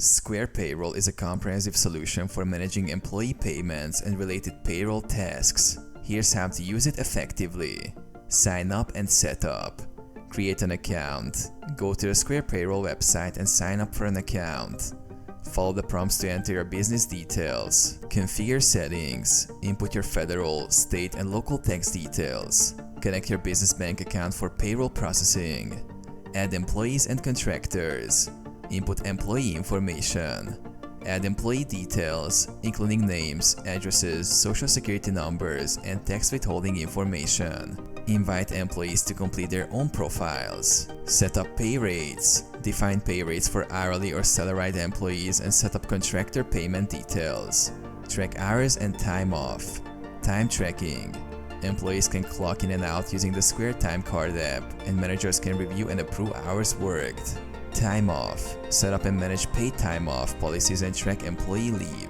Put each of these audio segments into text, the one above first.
Square Payroll is a comprehensive solution for managing employee payments and related payroll tasks. Here's how to use it effectively. Sign up and set up. Create an account. Go to the Square Payroll website and sign up for an account. Follow the prompts to enter your business details. Configure settings. Input your federal, state, and local tax details. Connect your business bank account for payroll processing. Add employees and contractors. Input employee information. Add employee details, including names, addresses, social security numbers, and tax withholding information. Invite employees to complete their own profiles. Set up pay rates. Define pay rates for hourly or salaried employees and set up contractor payment details. Track hours and time off. Time tracking. Employees can clock in and out using the Square Time Card app, and managers can review and approve hours worked. Time off. Set up and manage paid time off policies and track employee leave.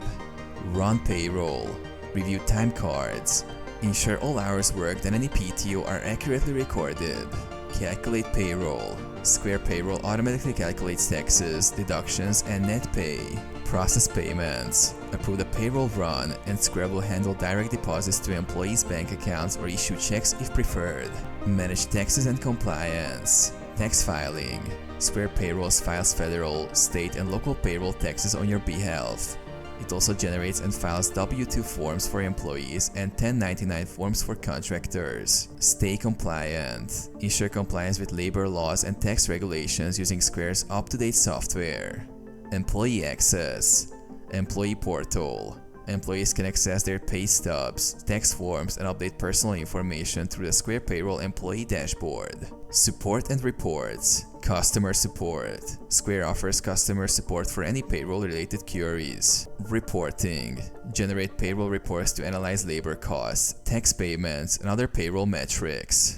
Run payroll. Review time cards. Ensure all hours worked and any PTO are accurately recorded. Calculate payroll. Square Payroll automatically calculates taxes, deductions, and net pay. Process payments. Approve the payroll run, and Square will handle direct deposits to employees' bank accounts or issue checks if preferred. Manage taxes and compliance. Tax filing. Square Payroll files federal, state, and local payroll taxes on your behalf. It also generates and files W-2 forms for employees and 1099 forms for contractors. Stay compliant. Ensure compliance with labor laws and tax regulations using Square's up-to-date software. Employee access. Employee portal. Employees can access their pay stubs, tax forms, and update personal information through the Square Payroll employee dashboard. Support and reports. Customer support. Square offers customer support for any payroll-related queries. Reporting. Generate payroll reports to analyze labor costs, tax payments, and other payroll metrics.